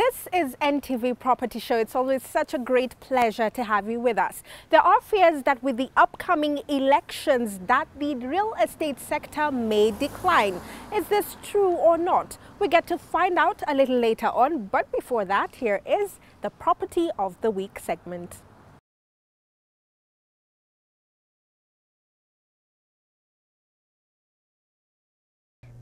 This is NTV Property Show. It's always such a great pleasure to have you with us. There are fears that with the upcoming elections that the real estate sector may decline. Is this true or not? We get to find out a little later on, but before that, here is the Property of the Week segment.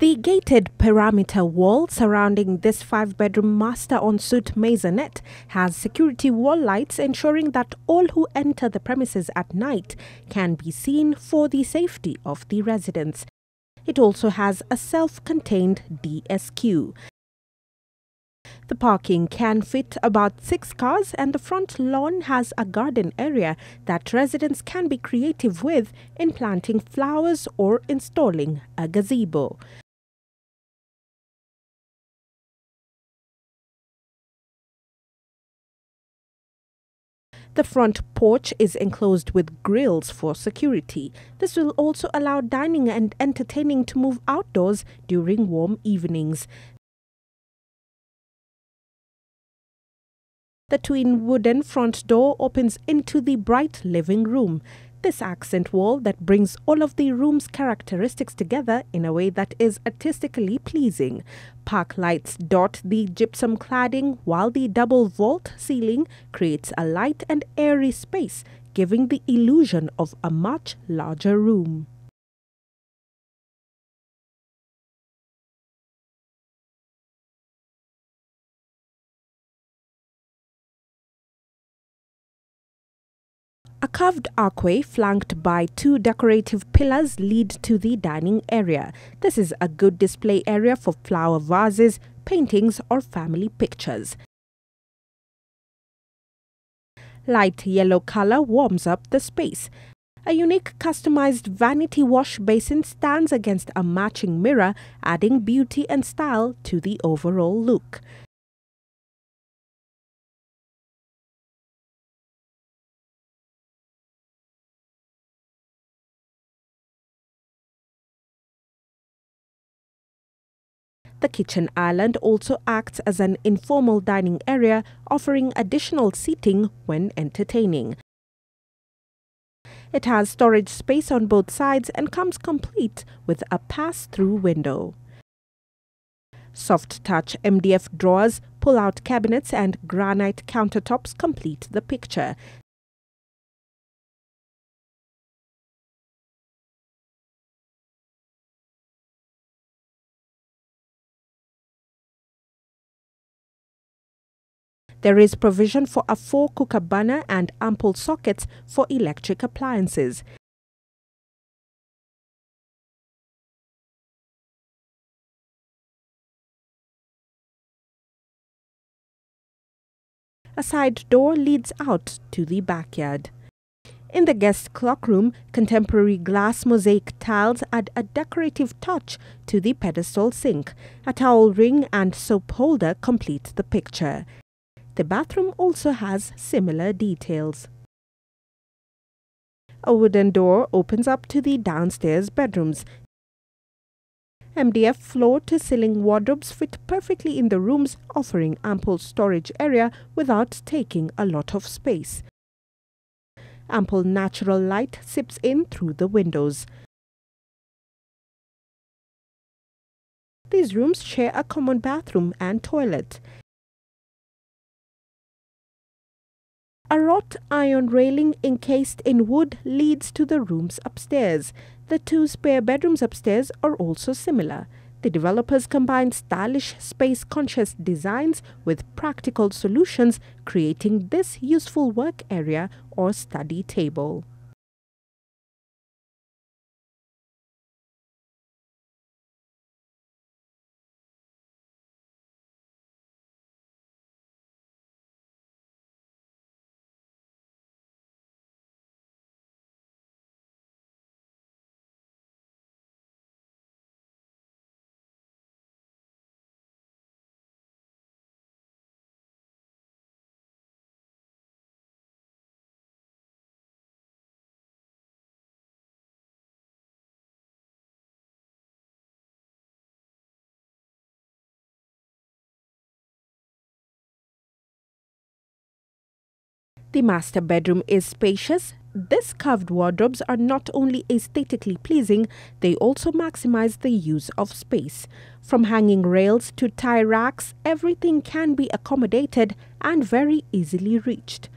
The gated perimeter wall surrounding this 5-bedroom master ensuite maisonette has security wall lights ensuring that all who enter the premises at night can be seen for the safety of the residents. It also has a self-contained DSQ. The parking can fit about 6 cars and the front lawn has a garden area that residents can be creative with in planting flowers or installing a gazebo. The front porch is enclosed with grills for security. This will also allow dining and entertaining to move outdoors during warm evenings. The twin wooden front door opens into the bright living room. This accent wall that brings all of the room's characteristics together in a way that is artistically pleasing. Park lights dot the gypsum cladding while the double vault ceiling creates a light and airy space, giving the illusion of a much larger room. A carved archway flanked by 2 decorative pillars lead to the dining area. This is a good display area for flower vases, paintings or family pictures. Light yellow color warms up the space. A unique customized vanity wash basin stands against a matching mirror, adding beauty and style to the overall look. The kitchen island also acts as an informal dining area, offering additional seating when entertaining. It has storage space on both sides and comes complete with a pass-through window. Soft-touch MDF drawers, pull-out cabinets and granite countertops complete the picture. There is provision for a 4-cooker burner and ample sockets for electric appliances. A side door leads out to the backyard. In the guest cloakroom, contemporary glass mosaic tiles add a decorative touch to the pedestal sink. A towel ring and soap holder complete the picture. The bathroom also has similar details. A wooden door opens up to the downstairs bedrooms. MDF floor-to-ceiling wardrobes fit perfectly in the rooms, offering ample storage area without taking a lot of space. Ample natural light seeps in through the windows. These rooms share a common bathroom and toilet. A wrought iron railing encased in wood leads to the rooms upstairs. The 2 spare bedrooms upstairs are also similar. The developers combine stylish, space-conscious designs with practical solutions, creating this useful work area or study table. The master bedroom is spacious. These curved wardrobes are not only aesthetically pleasing, they also maximize the use of space. From hanging rails to tie racks, everything can be accommodated and very easily reached.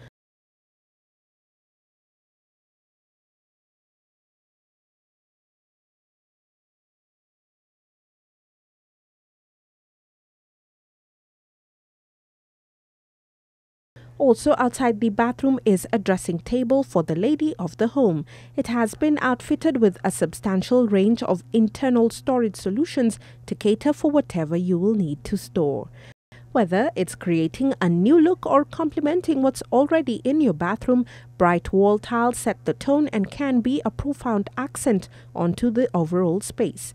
Also outside the bathroom is a dressing table for the lady of the home. It has been outfitted with a substantial range of internal storage solutions to cater for whatever you will need to store. Whether it's creating a new look or complementing what's already in your bathroom, bright wall tiles set the tone and can be a profound accent onto the overall space.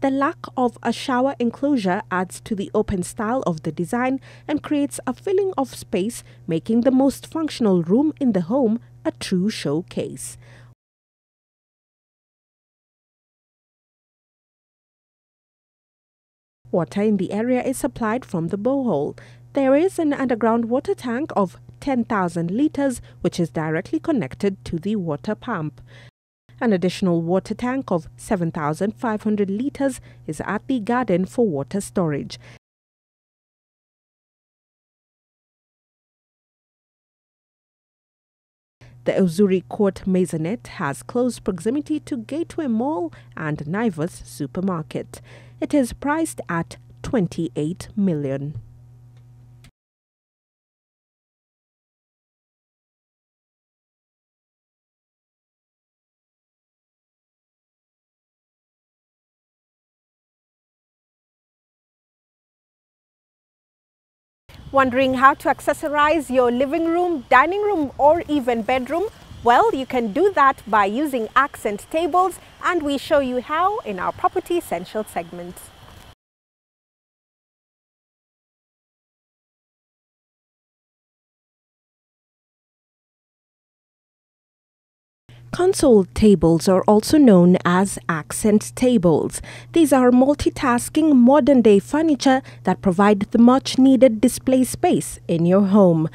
The lack of a shower enclosure adds to the open style of the design and creates a feeling of space, making the most functional room in the home a true showcase. Water in the area is supplied from the borehole. There is an underground water tank of 10,000 litres which is directly connected to the water pump. An additional water tank of 7,500 litres is at the garden for water storage. The Uzuri Court Maisonette has close proximity to Gateway Mall and Naivas Supermarket. It is priced at 28 million. Wondering how to accessorize your living room, dining room or even bedroom? Well, you can do that by using accent tables, and we show you how in our Property Essentials segment. Console tables are also known as accent tables. These are multitasking modern-day furniture that provide the much-needed display space in your home.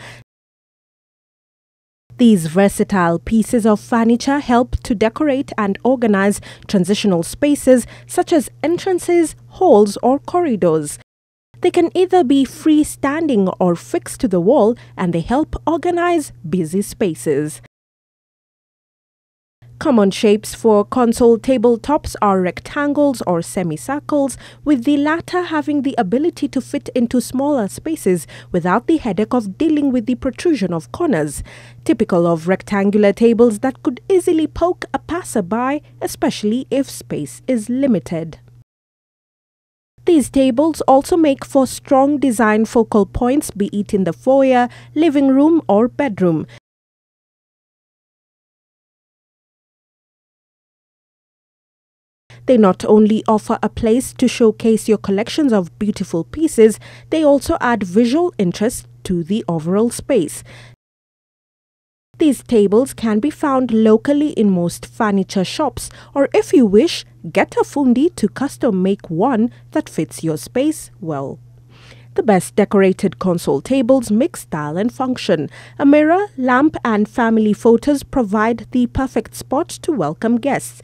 These versatile pieces of furniture help to decorate and organize transitional spaces such as entrances, halls or corridors. They can either be freestanding or fixed to the wall, and they help organize busy spaces. Common shapes for console tabletops are rectangles or semicircles, with the latter having the ability to fit into smaller spaces without the headache of dealing with the protrusion of corners. Typical of rectangular tables that could easily poke a passerby, especially if space is limited. These tables also make for strong design focal points, be it in the foyer, living room or bedroom. They not only offer a place to showcase your collections of beautiful pieces, they also add visual interest to the overall space. These tables can be found locally in most furniture shops, or if you wish, get a fundi to custom make one that fits your space well. The best decorated console tables mix style and function. A mirror, lamp and family photos provide the perfect spot to welcome guests.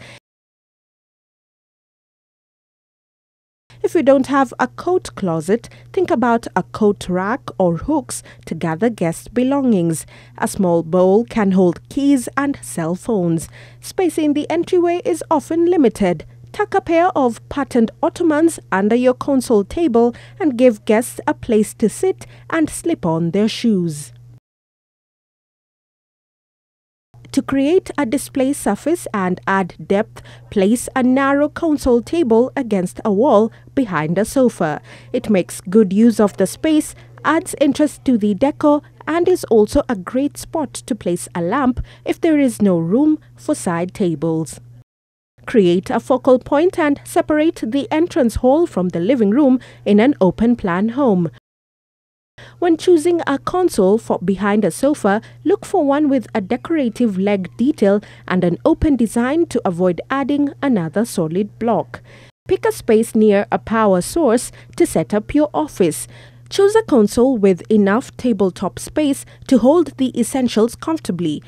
If you don't have a coat closet, think about a coat rack or hooks to gather guest belongings. A small bowl can hold keys and cell phones. Space in the entryway is often limited. Tuck a pair of patterned ottomans under your console table and give guests a place to sit and slip on their shoes. To create a display surface and add depth, place a narrow console table against a wall behind a sofa. It makes good use of the space, adds interest to the decor, and is also a great spot to place a lamp if there is no room for side tables. Create a focal point and separate the entrance hall from the living room in an open-plan home. When choosing a console for behind a sofa, look for one with a decorative leg detail and an open design to avoid adding another solid block. Pick a space near a power source to set up your office. Choose a console with enough tabletop space to hold the essentials comfortably.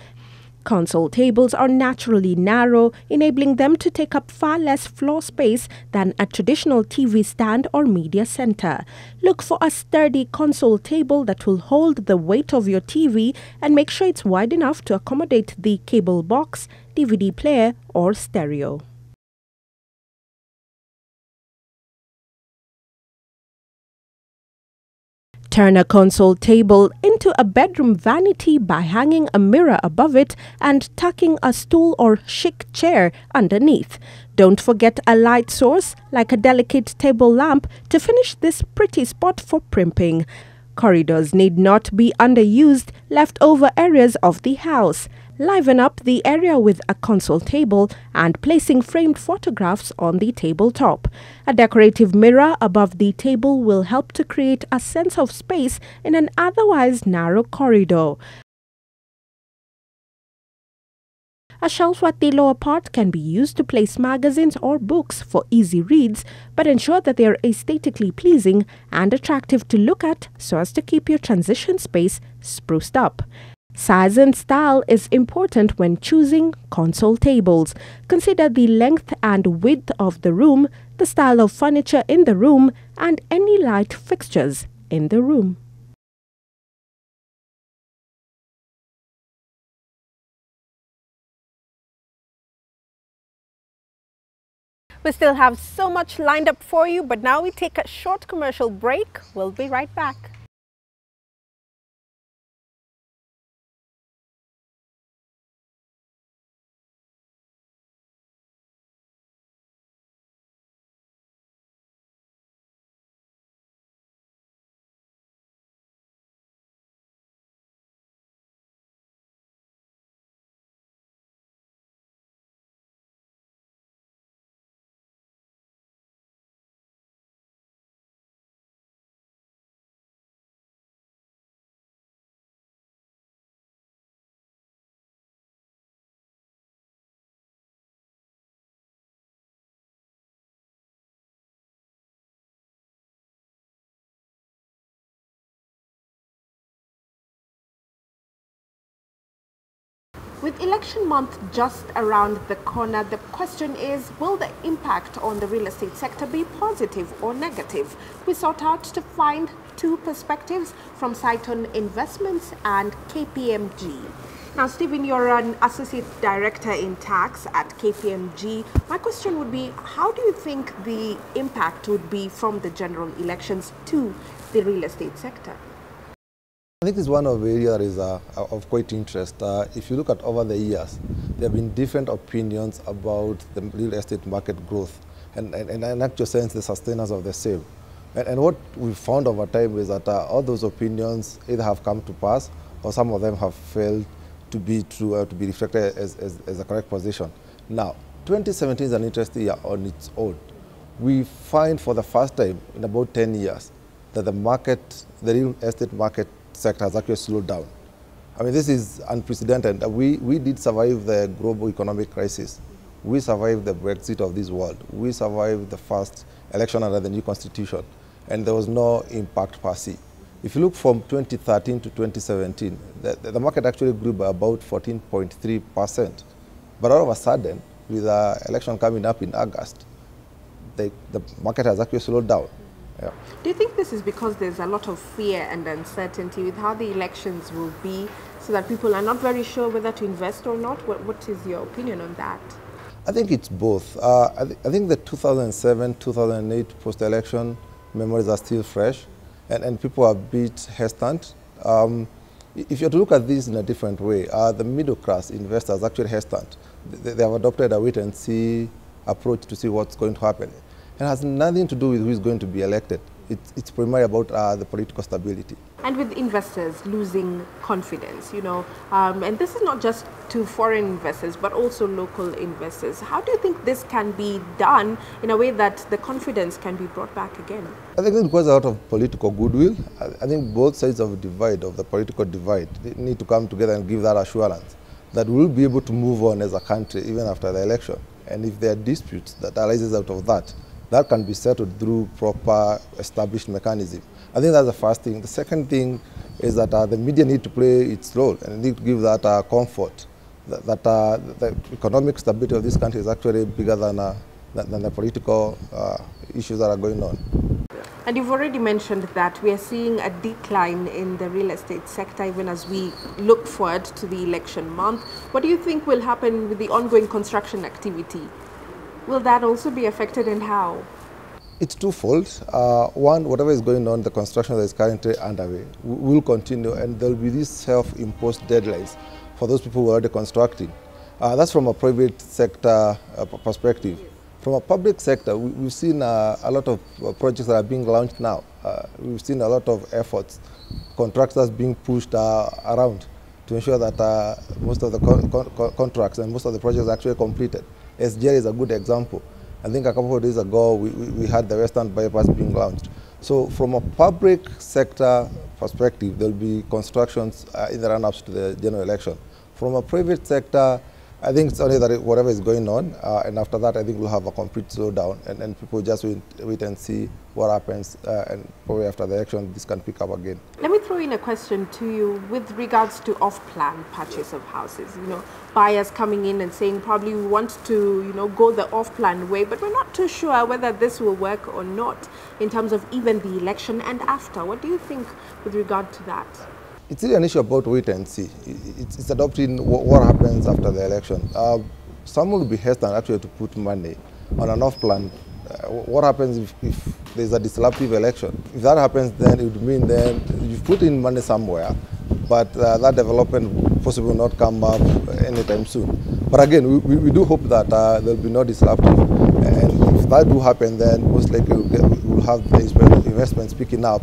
Console tables are naturally narrow, enabling them to take up far less floor space than a traditional TV stand or media center. Look for a sturdy console table that will hold the weight of your TV and make sure it's wide enough to accommodate the cable box, DVD player, or stereo. Turn a console table into a bedroom vanity by hanging a mirror above it and tucking a stool or chic chair underneath. Don't forget a light source, like a delicate table lamp, to finish this pretty spot for primping. Corridors need not be underused, leftover areas of the house. Liven up the area with a console table and placing framed photographs on the tabletop. A decorative mirror above the table will help to create a sense of space in an otherwise narrow corridor. A shelf at the lower part can be used to place magazines or books for easy reads, but ensure that they are aesthetically pleasing and attractive to look at so as to keep your transition space spruced up. Size and style is important when choosing console tables. Consider the length and width of the room, the style of furniture in the room, and any light fixtures in the room. We still have so much lined up for you, but now we take a short commercial break. We'll be right back. With election month just around the corner, the question is, will the impact on the real estate sector be positive or negative? We sought out to find two perspectives from Saiton Investments and KPMG. Now, Stephen, you're an Associate Director in Tax at KPMG. My question would be, how do you think the impact would be from the general elections to the real estate sector? I think it's one of the areas that is of quite interest. If you look at over the years, there have been different opinions about the real estate market growth and in actual sense, the sustainers of the same. And what we found over time is that all those opinions either have come to pass or some of them have failed to be true, to be reflected as a correct position. Now, 2017 is an interesting year on its own. We find for the first time in about 10 years that the real estate market sector has actually slowed down. I mean, this is unprecedented. We did survive the global economic crisis. We survived the Brexit of this world. We survived the first election under the new constitution, and there was no impact per se. If you look from 2013 to 2017, the market actually grew by about 14.3%. But all of a sudden, with the election coming up in August, the market has actually slowed down. Yeah. Do you think this is because there's a lot of fear and uncertainty with how the elections will be, so that people are not very sure whether to invest or not? What is your opinion on that? I think it's both. I think the 2007, 2008 post-election memories are still fresh, and people are a bit hesitant. If you have to look at this in a different way, the middle class investors actually hesitant. They have adopted a wait-and-see approach to see what's going to happen. It has nothing to do with who is going to be elected. It's primarily about the political stability. And with investors losing confidence, and this is not just to foreign investors, but also local investors. How do you think this can be done in a way that the confidence can be brought back again? I think it requires a lot of political goodwill. I think both sides of the political divide, they need to come together and give that assurance that we'll be able to move on as a country even after the election. And if there are disputes that arises out of that, that can be settled through proper established mechanism. I think that's the first thing. The second thing is that the media need to play its role and need to give that comfort that the economic stability of this country is actually bigger than the political issues that are going on. And you've already mentioned that we are seeing a decline in the real estate sector even as we look forward to the election month. What do you think will happen with the ongoing construction activity? Will that also be affected, and how? It's twofold. One, whatever is going on, the construction that is currently underway will continue, and there will be these self-imposed deadlines for those people who are already constructing. That's from a private sector perspective. From a public sector, we've seen a lot of projects that are being launched now. We've seen a lot of efforts, contractors being pushed around to ensure that most of the contracts and most of the projects are actually completed. SGR is a good example. I think a couple of days ago, we had the Western Bypass being launched. So from a public sector perspective, there will be constructions in the run-ups to the general election. From a private sector, I think it's only that whatever is going on, and after that, I think we'll have a complete slowdown, and people just wait and see what happens, and probably after the election, this can pick up again. Let me throw in a question to you with regards to off-plan purchase of houses. You know, buyers coming in and saying probably we want to, go the off-plan way, but we're not too sure whether this will work or not in terms of even the election and after. What do you think with regard to that? It's really an issue about wait and see. It's adopting what happens after the election. Someone will be hesitant actually to put money on an off-plan. What happens if there's a disruptive election? If that happens, then it would mean then you've put in money somewhere, but that development possibly will not come up anytime soon. But again, we do hope that there will be no disruptive. And if that do happen, then most likely we'll have the investments picking up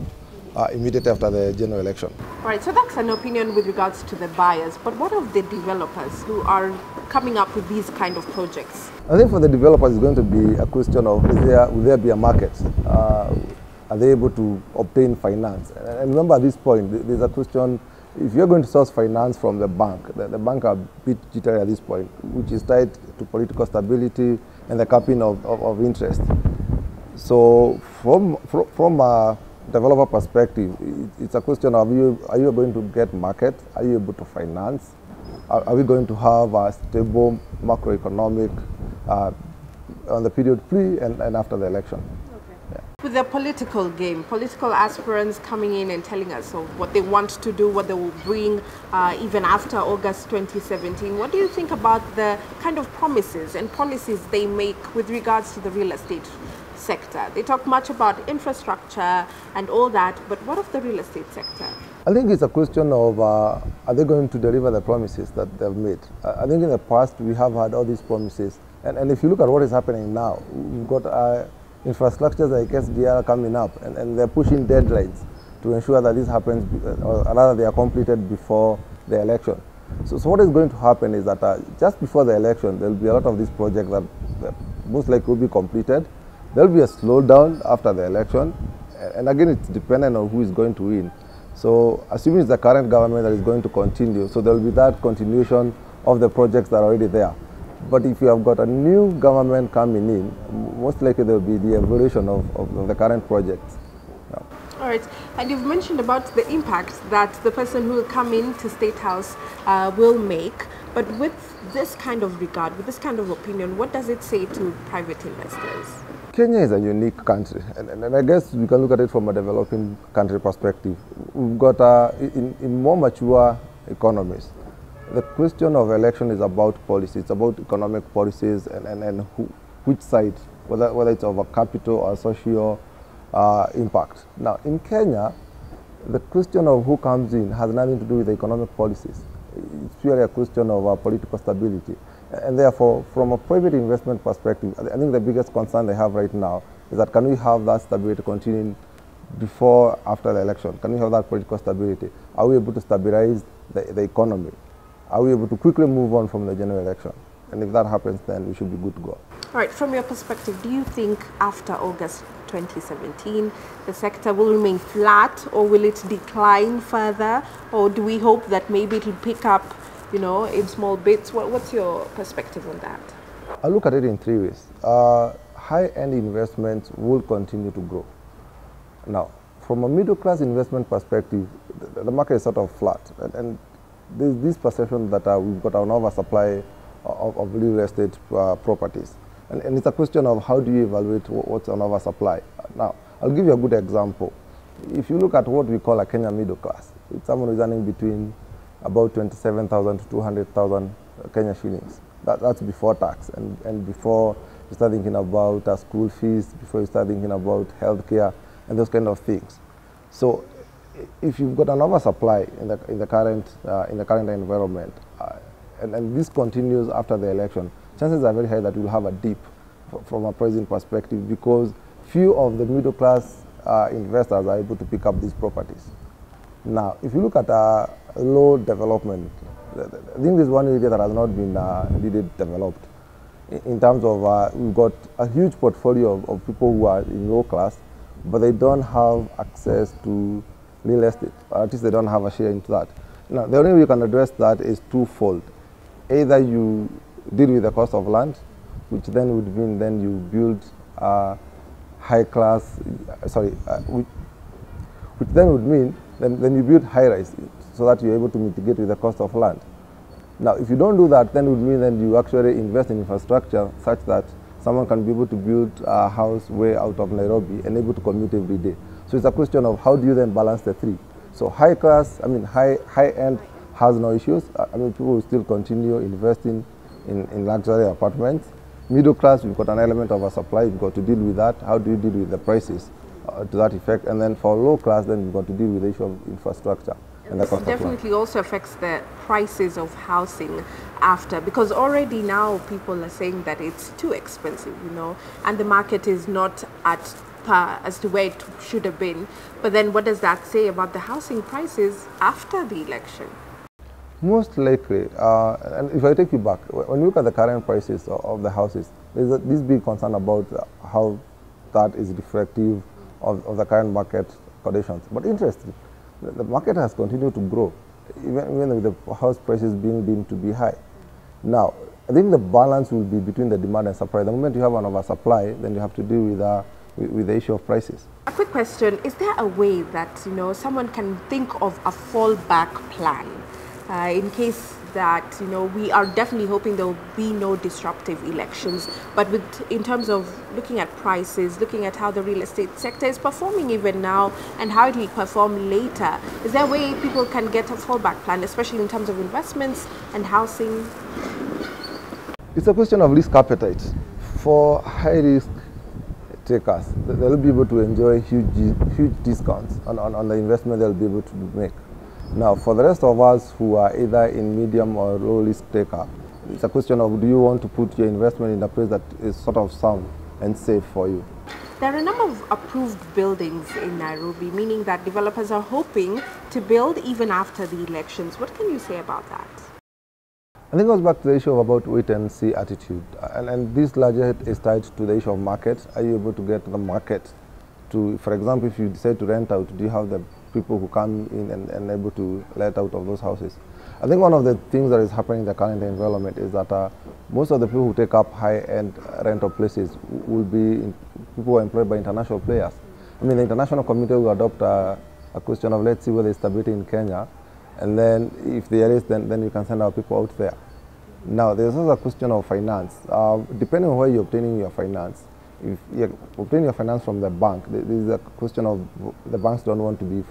immediately after the general election. All right, so that's an opinion with regards to the buyers, but what of the developers who are coming up with these kind of projects? I think for the developers it's going to be a question of will there be a market? Are they able to obtain finance? And remember at this point, there's a question, if you're going to source finance from the bank, the bank are a bit jittery at this point, which is tied to political stability and the capping of interest. So from a developer perspective, it's a question of are you going to get market? Are you able to finance? Are we going to have a stable macroeconomic on the period pre and after the election? Okay. Yeah. With the political game, political aspirants coming in and telling us of what they want to do, what they will bring even after August 2017, what do you think about the kind of promises and policies they make with regards to the real estate sector? They talk much about infrastructure and all that, but what of the real estate sector? I think it's a question of are they going to deliver the promises that they've made? I think in the past we have had all these promises, and if you look at what is happening now, we've got infrastructures like SDR coming up, and they're pushing deadlines to ensure that this happens, or rather they are completed before the election. So what is going to happen is that just before the election, there will be a lot of these projects that most likely will be completed. There will be a slowdown after the election, and again, it's dependent on who is going to win. So, assuming it's the current government that is going to continue, so there will be that continuation of the projects that are already there. But if you have got a new government coming in, most likely there will be the evolution of the current projects. Yeah. All right, and you've mentioned about the impact that the person who will come into State House will make. But with this kind of regard, with this kind of opinion, what does it say to private investors? Kenya is a unique country, and I guess we can look at it from a developing country perspective. We've got, in more mature economies, the question of election is about policy. It's about economic policies and which side, whether it's of a capital or social impact. Now, in Kenya, the question of who comes in has nothing to do with the economic policies. It's purely a question of political stability. And therefore, from a private investment perspective, I think the biggest concern they have right now is that can we have that stability continuing before, after the election? Can we have that political stability? Are we able to stabilize the economy? Are we able to quickly move on from the general election? And if that happens, then we should be good to go. All right, from your perspective, do you think after August 2017, the sector will remain flat, or will it decline further? Or do we hope that maybe it will pick up in small bits? What's your perspective on that? I look at it in three ways. high-end investments will continue to grow. Now, from a middle-class investment perspective, the market is sort of flat, and there's this perception that we've got an oversupply of real estate properties. And it's a question of how do you evaluate what's an oversupply. Now, I'll give you a good example. If you look at what we call a Kenya middle class, it's someone who's earning between about 27,000 to 200,000 Kenya shillings. That's before tax and before you start thinking about school fees, before you start thinking about healthcare and those kind of things. So, if you've got an oversupply in the current environment, and this continues after the election, chances are very high that we'll have a dip from a pricing perspective, because few of the middle class investors are able to pick up these properties. Now, if you look at low development, I think this is one area that has not been really developed. In terms of, we've got a huge portfolio of people who are in low class, but they don't have access to real estate, or at least they don't have a share into that. Now, the only way you can address that is twofold. Either you deal with the cost of land, which then would mean then you build high class, which then would mean then you build high rise so that you're able to mitigate with the cost of land. Now, if you don't do that, then it would mean then you actually invest in infrastructure such that someone can be able to build a house way out of Nairobi and able to commute every day. So it's a question of how do you then balance the three. So high end has no issues. People will still continue investing in luxury apartments. Middle class, we've got an element of a supply, we've got to deal with that. How do you deal with the prices to that effect? And then for low class, then we've got to deal with the issue of infrastructure. And this definitely also affects the prices of housing after, because already now people are saying that it's too expensive, and the market is not at par as to where it should have been. But then what does that say about the housing prices after the election? Most likely, and if I take you back, when you look at the current prices of the houses, there's this big concern about how that is reflective of the current market conditions. But interesting, the market has continued to grow, even with the house prices being deemed to be high. Now, I think the balance will be between the demand and supply. The moment you have an oversupply, then you have to deal with the issue of prices. A quick question, is there a way that someone can think of a fallback plan in case that we are definitely hoping there will be no disruptive elections, but in terms of looking at prices, looking at how the real estate sector is performing even now and how it will perform later, is there a way people can get a fallback plan, especially in terms of investments and housing? It's a question of risk appetite. For high risk takers, they'll be able to enjoy huge discounts on the investment they'll be able to make. Now, for the rest of us who are either in medium or low risk taker, it's a question of do you want to put your investment in a place that is sort of sound and safe for you. There are a number of approved buildings in Nairobi, meaning that developers are hoping to build even after the elections. What can you say about that? I think it goes back to the issue of about wait and see attitude. And this largely is tied to the issue of market. Are you able to get the market to, for example, if you decide to rent out, do you have the people who come in and able to let out of those houses? I think one of the things that is happening in the current environment is that most of the people who take up high-end rental places will be people who are employed by international players. The international community will adopt a question of let's see whether there's stability in Kenya, and then if there is, then you can send our people out there. Now, there's also a question of finance. Depending on where you're obtaining your finance, if you're obtaining your finance from the bank, there is a question of the banks don't want to be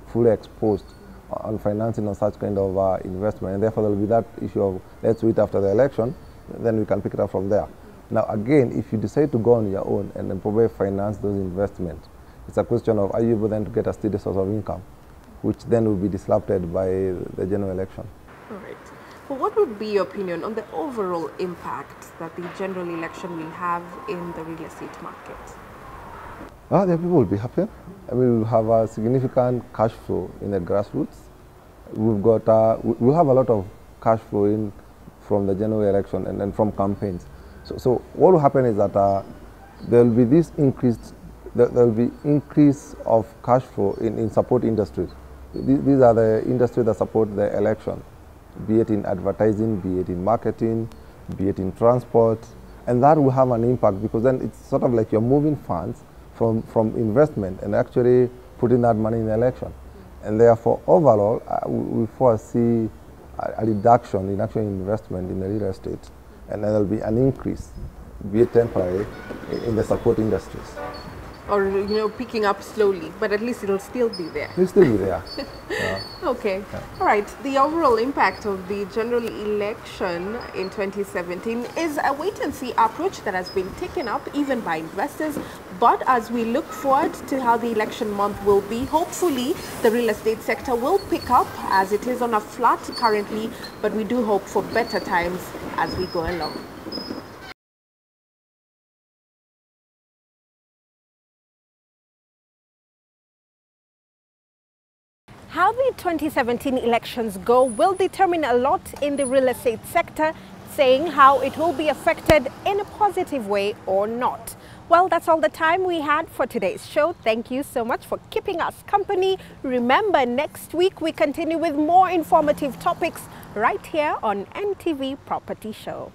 fully exposed on financing on such kind of investment, and therefore there will be that issue of let's wait after the election, then we can pick it up from there. Now again, if you decide to go on your own and then probably finance those investments, it's a question of are you able then to get a steady source of income, which then will be disrupted by the general election. All right. Well, what would be your opinion on the overall impact that the general election will have in the real estate market? The people will be happy. We'll have a significant cash flow in the grassroots. We'll have a lot of cash flow in from the general election and then from campaigns. So what will happen is that there will be this increase of cash flow in support industries. These are the industries that support the election, be it in advertising, be it in marketing, be it in transport, And that will have an impact, because then it's sort of like you're moving funds from investment and actually putting that money in the election. And therefore, overall, we foresee a reduction in actual investment in the real estate, and then there'll be an increase, be it temporary, in the support industries. Or, you know, picking up slowly, but at least it'll still be there. It'll still be there. Okay. Yeah. All right. The overall impact of the general election in 2017 is a wait-and-see approach that has been taken up even by investors. But as we look forward to how the election month will be, hopefully the real estate sector will pick up, as it is on a flat currently, but we do hope for better times as we go along. How the 2017 elections go will determine a lot in the real estate sector, saying how it will be affected in a positive way or not. Well, that's all the time we had for today's show. Thank you so much for keeping us company. Remember, next week we continue with more informative topics right here on NTV Property Show.